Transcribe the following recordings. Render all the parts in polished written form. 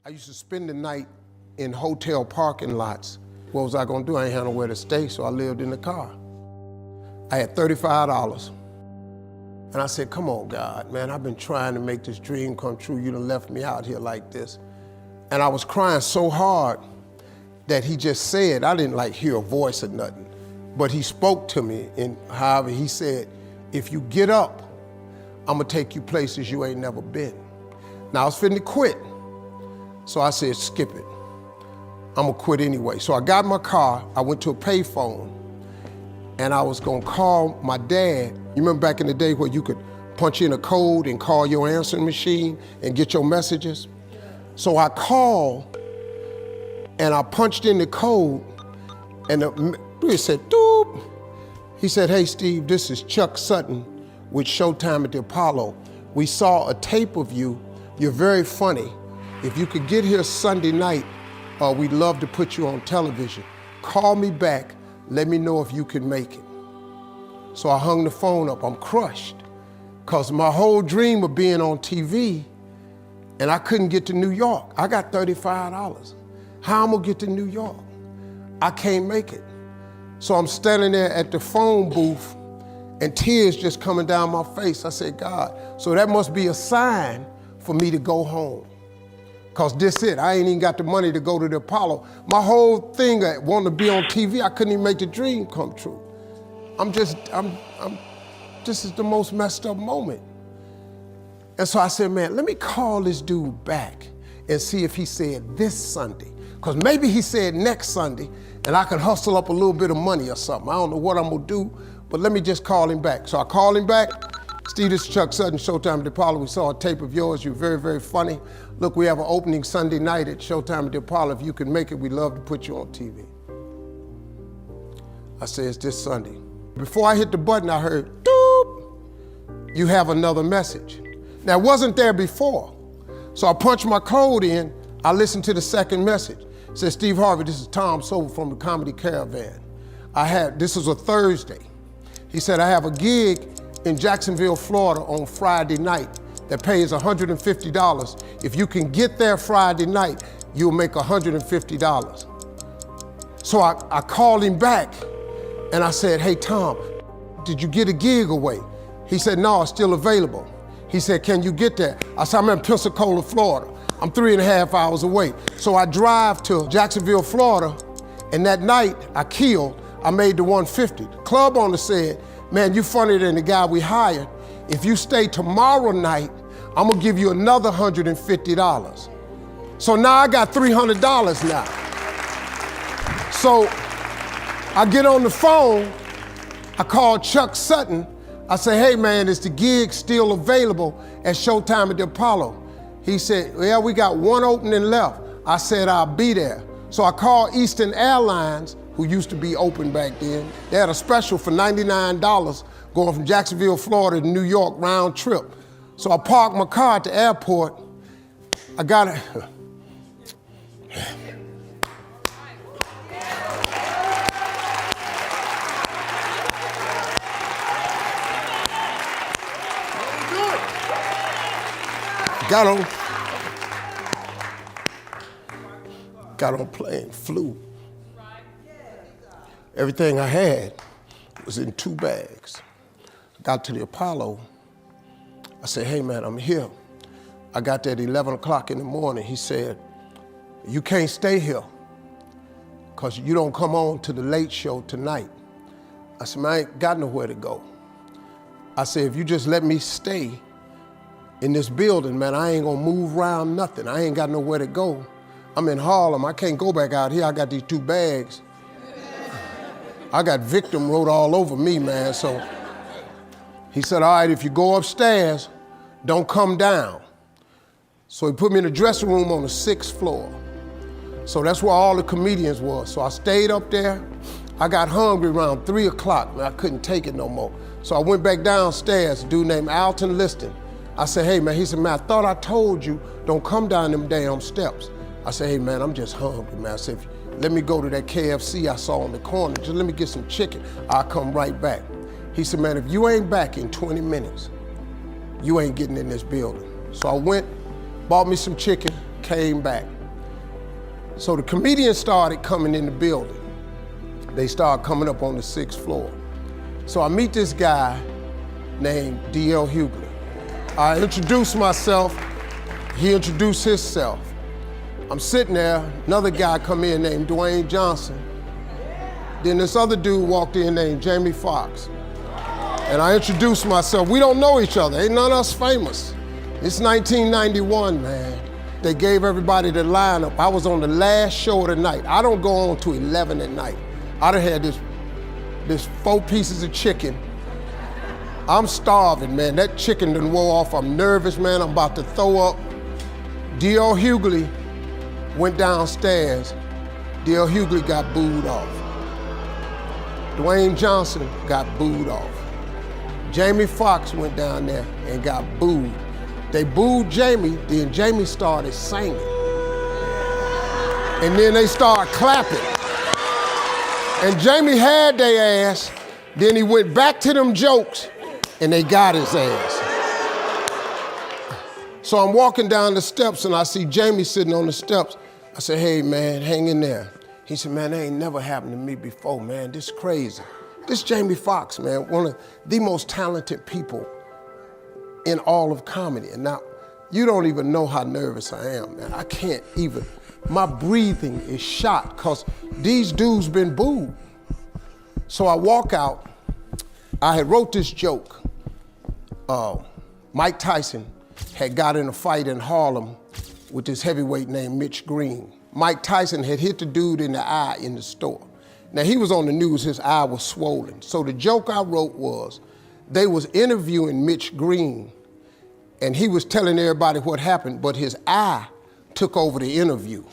I used to spend the night in hotel parking lots. What was I gonna do? I ain't had nowhere to stay, so I lived in the car. I had $35. And I said, come on, God, man, I've been trying to make this dream come true. You done left me out here like this. And I was crying so hard that he just said, I didn't like hear a voice or nothing, but he spoke to me, and however he said, if you get up, I'm gonna take you places you ain't never been. Now I was finna quit. So I said, skip it. I'm gonna quit anyway. So I got in my car, I went to a payphone, and I was gonna call my dad. You remember back in the day where you could punch in a code and call your answering machine and get your messages? So I called, and I punched in the code, and it said, doop. He said, hey Steve, this is Chuck Sutton with Showtime at the Apollo. We saw a tape of you. You're very funny. If you could get here Sunday night, we'd love to put you on television. Call me back, let me know if you can make it. So I hung the phone up, I'm crushed, because my whole dream of being on TV, and I couldn't get to New York. I got $35. How I'm gonna get to New York? I can't make it. So I'm standing there at the phone booth, and tears just coming down my face. I said, God, so that must be a sign for me to go home. Because this it, I ain't even got the money to go to the Apollo. My whole thing, I wanted to be on TV, I couldn't even make the dream come true. This is the most messed up moment. And so I said, man, let me call this dude back and see if he said this Sunday. Because maybe he said next Sunday, and I can hustle up a little bit of money or something. I don't know what I'm gonna do, but let me just call him back. So I called him back. Steve, this is Chuck Sutton, Showtime at the Apollo. We saw a tape of yours. You're very, very funny. Look, we have an opening Sunday night at Showtime at the Apollo. If you can make it, we'd love to put you on TV. I said, it's this Sunday. Before I hit the button, I heard, doop, you have another message. Now, it wasn't there before. So I punched my code in. I listened to the second message. It said, Steve Harvey, this is Tom Sobel from the Comedy Caravan. This was a Thursday. He said, I have a gig in Jacksonville, Florida on Friday night that pays $150. If you can get there Friday night, you'll make $150. So I called him back and I said, hey Tom, did you get a gig away? He said, no, it's still available. He said, can you get there? I said, I'm in Pensacola, Florida. I'm 3.5 hours away. So I drive to Jacksonville, Florida, and that night I made the 150. The club owner said, man, you funnier than the guy we hired. If you stay tomorrow night, I'm gonna give you another $150. So now I got $300 now. So I get on the phone, I call Chuck Sutton. I say, hey man, is the gig still available at Showtime at the Apollo? He said, yeah, we got one opening left. I said, I'll be there. So I called Eastern Airlines, who used to be open back then. They had a special for $99 going from Jacksonville, Florida to New York round trip. So I parked my car at the airport. I got it. Got on plane, flew. Everything I had was in 2 bags. Got to the Apollo. I said, hey man, I'm here. I got there at 11 o'clock in the morning. He said, you can't stay here because you don't come on to the late show tonight. I said, man, I ain't got nowhere to go. I said, if you just let me stay in this building, man, I ain't gonna move around nothing. I ain't got nowhere to go. I'm in Harlem, I can't go back out here. I got these 2 bags. I got victim wrote all over me, man, so. He said, all right, if you go upstairs, don't come down. So he put me in the dressing room on the 6th floor. So that's where all the comedians was. So I stayed up there. I got hungry around 3 o'clock, man, I couldn't take it no more. So I went back downstairs, a dude named Alton Liston. I said, hey man, he said, man, I thought I told you, don't come down them damn steps. I said, hey man, I'm just hungry, man. I said, let me go to that KFC I saw on the corner. Just let me get some chicken. I'll come right back. He said, man, if you ain't back in 20 minutes, you ain't getting in this building. So I went, bought me some chicken, came back. So the comedians started coming in the building. They started coming up on the 6th floor. So I meet this guy named D.L. Hughley. I introduced myself, he introduced himself. I'm sitting there, another guy come in named Dwayne Johnson. Then this other dude walked in named Jamie Foxx. And I introduced myself. We don't know each other, ain't none of us famous. It's 1991, man. They gave everybody the lineup. I was on the last show of the night. I don't go on to 11 at night. I done had this 4 pieces of chicken. I'm starving, man. That chicken done wore off. I'm nervous, man. I'm about to throw up. D.L. Hughley went downstairs. D.L. Hughley got booed off. Dwayne Johnson got booed off. Jamie Foxx went down there and got booed. They booed Jamie, then Jamie started singing. And then they started clapping. And Jamie had their ass, then he went back to them jokes, and they got his ass. So I'm walking down the steps and I see Jamie sitting on the steps. I said, hey man, hang in there. He said, man, that ain't never happened to me before, man. This is crazy. This Jamie Foxx, man, one of the most talented people in all of comedy. And now, you don't even know how nervous I am, man. I can't even, my breathing is shot because these dudes been booed. So I walk out, I had wrote this joke. Mike Tyson had got in a fight in Harlem with this heavyweight named Mitch Green. Mike Tyson had hit the dude in the eye in the store. Now he was on the news, his eye was swollen. So the joke I wrote was, they was interviewing Mitch Green and he was telling everybody what happened, but his eye took over the interview.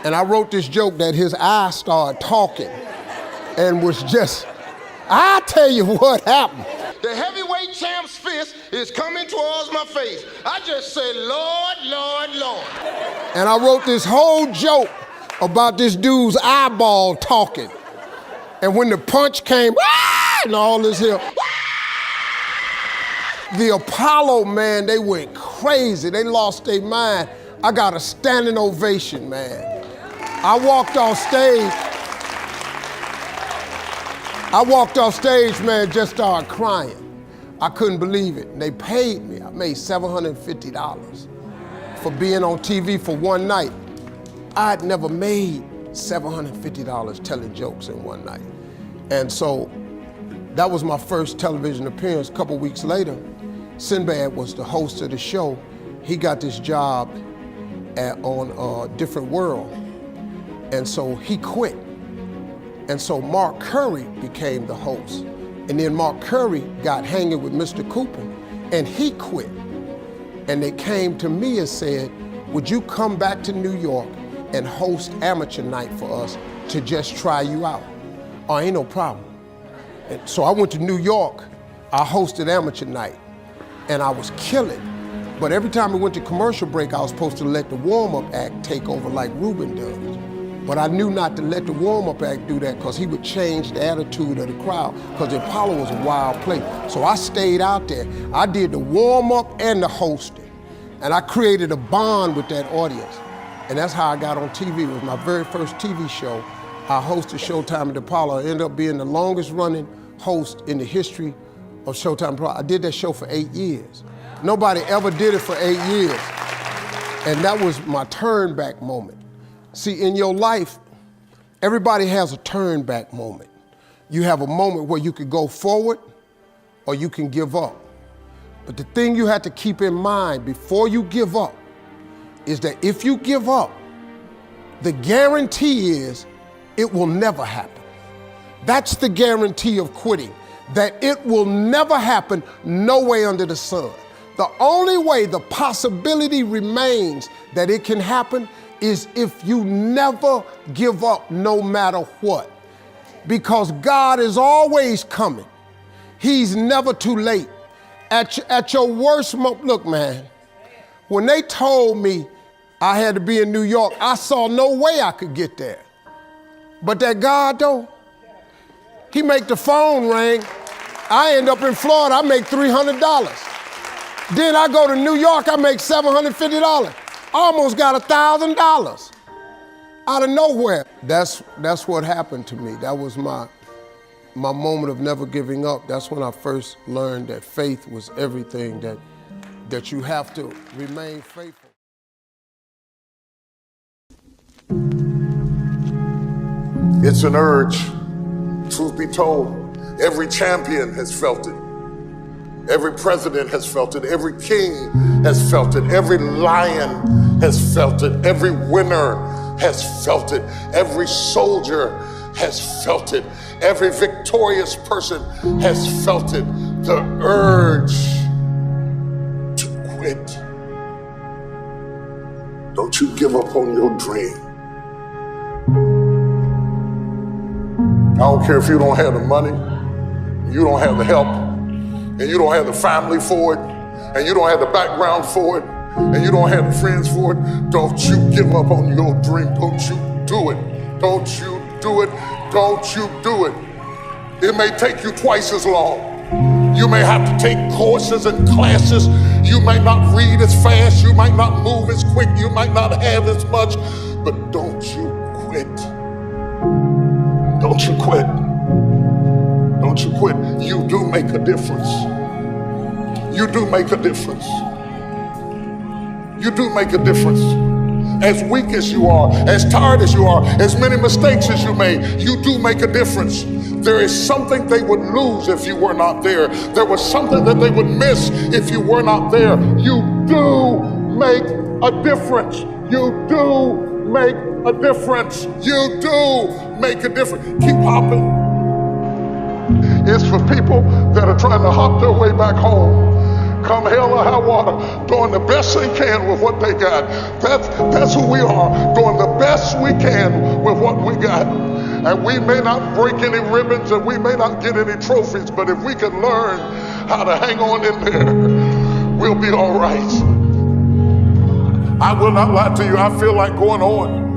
And I wrote this joke that his eye started talking and was just, I tell you what happened. The heavyweight champ's fist is coming towards my face. I just said, Lord, Lord, Lord. And I wrote this whole joke about this dude's eyeball talking. And when the punch came, and all this here, the Apollo, man, they went crazy. They lost their mind. I got a standing ovation, man. I walked off stage, man, just started crying. I couldn't believe it. And they paid me. I made $750 for being on TV for one night. I'd never made $750 telling jokes in one night. And so that was my first television appearance. A couple weeks later, Sinbad was the host of the show. He got this job on Different World. And so he quit. And so Mark Curry became the host. And then Mark Curry got hanging with Mr. Cooper and he quit. And they came to me and said, would you come back to New York and host amateur night for us to just try you out? Oh, ain't no problem. And so I went to New York, I hosted amateur night and I was killing. But every time we went to commercial break, I was supposed to let the warm-up act take over like Ruben does. But I knew not to let the warm-up act do that because he would change the attitude of the crowd because the Apollo was a wild place. So I stayed out there. I did the warm-up and the hosting. And I created a bond with that audience. And that's how I got on TV. It was my very first TV show. I hosted Showtime at the Apollo. I ended up being the longest running host in the history of Showtime Apollo. I did that show for 8 years. Nobody ever did it for 8 years. And that was my turn back moment. See, in your life, everybody has a turn back moment. You have a moment where you could go forward or you can give up. But the thing you have to keep in mind before you give up is that if you give up, the guarantee is it will never happen. That's the guarantee of quitting, that it will never happen no way under the sun. The only way the possibility remains that it can happen is if you never give up no matter what. Because God is always coming. He's never too late. At your worst moment, look man, when they told me I had to be in New York, I saw no way I could get there. But that God though, he make the phone ring. I end up in Florida, I make $300. Then I go to New York, I make $750. Almost got $1,000 out of nowhere. That's what happened to me. That was my moment of never giving up. That's when I first learned that faith was everything, that you have to remain faithful. It's an urge. Truth be told, every champion has felt it. Every president has felt it. Every king has felt it. Every lion has felt it. Every winner has felt it. Every soldier has felt it. Every victorious person has felt it. The urge to quit. Don't you give up on your dream. I don't care if you don't have the money, you don't have the help, and you don't have the family for it, and you don't have the background for it, and you don't have the friends for it. Don't you give up on your dream. Don't you do it. Don't you do it. Don't you do it. It may take you twice as long. You may have to take courses and classes. You might not read as fast. You might not move as quick. You might not have as much, but don't you quit. Don't you quit. Don't you quit. You do make a difference. You do make a difference. You do make a difference. As weak as you are, as tired as you are, as many mistakes as you made, you do make a difference. There is something they would lose if you were not there. There was something that they would miss if you were not there. You do make a difference. You do make a difference. You do make a difference. Keep hopping. It's for people that are trying to hop their way back home. Come hell or high water, doing the best they can with what they got. That's who we are, doing the best we can with what we got. And we may not break any ribbons and we may not get any trophies, but if we can learn how to hang on in there, we'll be all right. I will not lie to you, I feel like going on.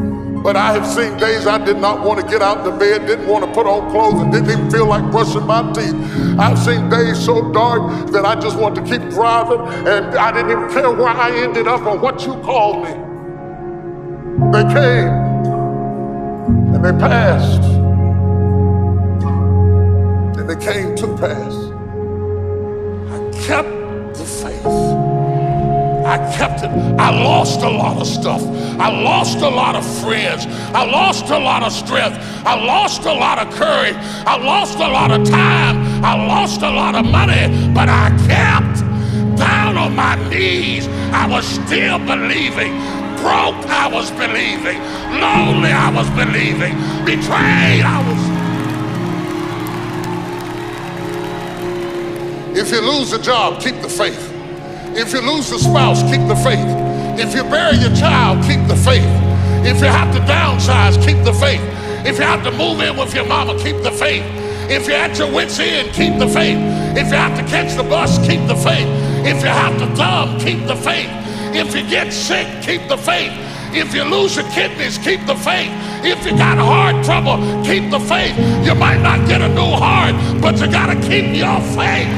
But I have seen days I did not want to get out of bed, didn't want to put on clothes, and didn't even feel like brushing my teeth. I've seen days so dark that I just want to keep driving, and I didn't even care where I ended up or what you called me. They came, and they passed, and they came to pass. I kept the faith. I kept it. I lost a lot of stuff. I lost a lot of friends. I lost a lot of strength. I lost a lot of courage. I lost a lot of time. I lost a lot of money, but I kept down on my knees. I was still believing. Broke, I was believing. Lonely, I was believing. Betrayed, I was. If you lose a job, keep the faith. If you lose a spouse, keep the faith. If you bury your child, keep the faith. If you have to downsize, keep the faith. If you have to move in with your mama, keep the faith. If you're at your wit's end, keep the faith. If you have to catch the bus, keep the faith. If you have to dumb, keep the faith. If you get sick, keep the faith. If you lose your kidneys, keep the faith. If you got heart trouble, keep the faith. You might not get a new heart, but you gotta keep your faith.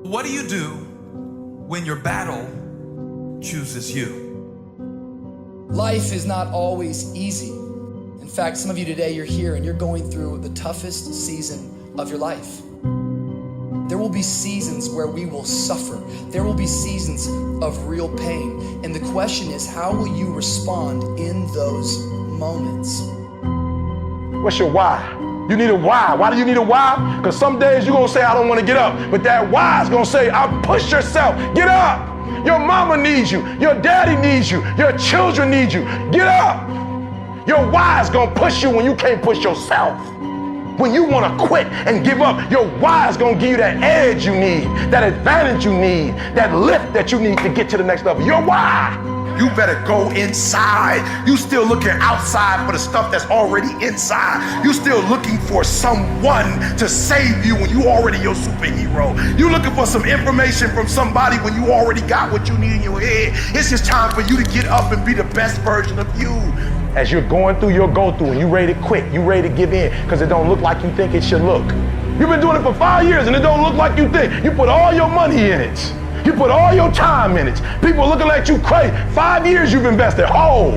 What do you do when your battle chooses you? Life is not always easy. In fact, some of you today, you're here and you're going through the toughest season of your life. There will be seasons where we will suffer. There will be seasons of real pain. And the question is, how will you respond in those moments? What's your why? You need a why. Why do you need a why? Because some days you're going to say, I don't want to get up. But that why is going to say, push yourself. Get up. Your mama needs you. Your daddy needs you. Your children need you. Get up. Your why is going to push you when you can't push yourself. When you want to quit and give up, your why is going to give you that edge you need, that advantage you need, that lift that you need to get to the next level. Your why. You better go inside. You still looking outside for the stuff that's already inside. You still looking for someone to save you when you already your superhero. You looking for some information from somebody when you already got what you need in your head. It's just time for you to get up and be the best version of you. As you're going through your go-through and you ready to quit, you ready to give in because it don't look like you think it should look. You've been doing it for 5 years and it don't look like you think. You put all your money in it. You put all your time in it. People are looking at you crazy. 5 years you've invested. Oh,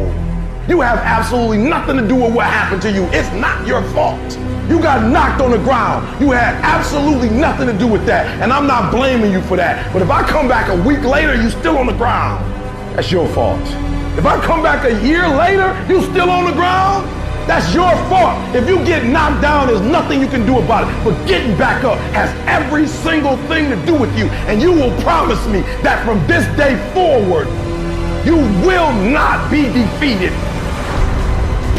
you have absolutely nothing to do with what happened to you. It's not your fault. You got knocked on the ground. You had absolutely nothing to do with that. And I'm not blaming you for that. But if I come back a week later, you still on the ground, that's your fault. If I come back a year later, you still on the ground, that's your fault. If you get knocked down, there's nothing you can do about it. But getting back up has every single thing to do with you. And you will promise me that from this day forward, you will not be defeated.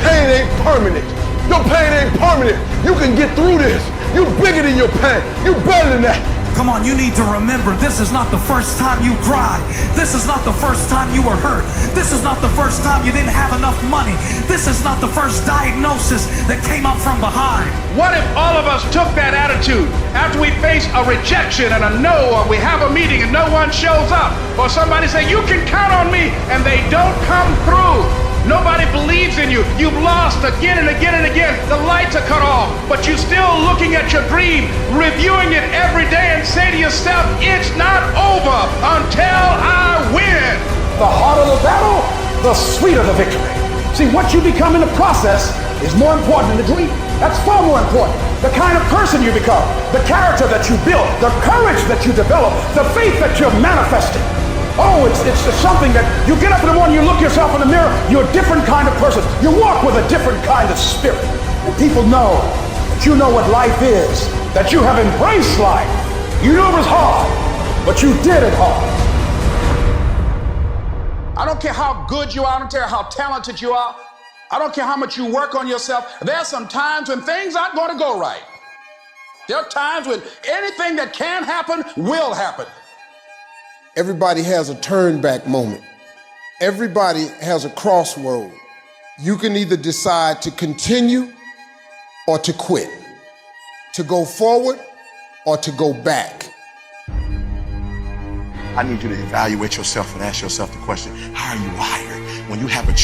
Pain ain't permanent. Your pain ain't permanent. You can get through this. You're bigger than your pain. You're better than that. Come on, you need to remember, this is not the first time you cried. This is not the first time you were hurt. This is not the first time you didn't have enough money. This is not the first diagnosis that came up from behind. What if all of us took that attitude after we face a rejection and a no, or we have a meeting and no one shows up, or somebody say, you can count on me, and they don't come through? Nobody believes in you. You've lost again and again and again. The lights are cut off, but you're still looking at your dream, reviewing it every day, and say to yourself, it's not over until I win. The harder the battle, the sweeter the victory. See, what you become in the process is more important than the dream. That's far more important. The kind of person you become, the character that you build, the courage that you develop, the faith that you're manifesting. Oh, it's something that you get up in the morning, you look yourself in the mirror, you're a different kind of person. You walk with a different kind of spirit. And people know that you know what life is, that you have embraced life. You knew it was hard, but you did it hard. I don't care how good you are, I don't care how talented you are, I don't care how much you work on yourself. There are some times when things aren't going to go right. There are times when anything that can happen will happen. Everybody has a turn back moment. Everybody has a crossroad. You can either decide to continue or to quit, to go forward or to go back. I need you to evaluate yourself and ask yourself the question, how are you wired? When you have a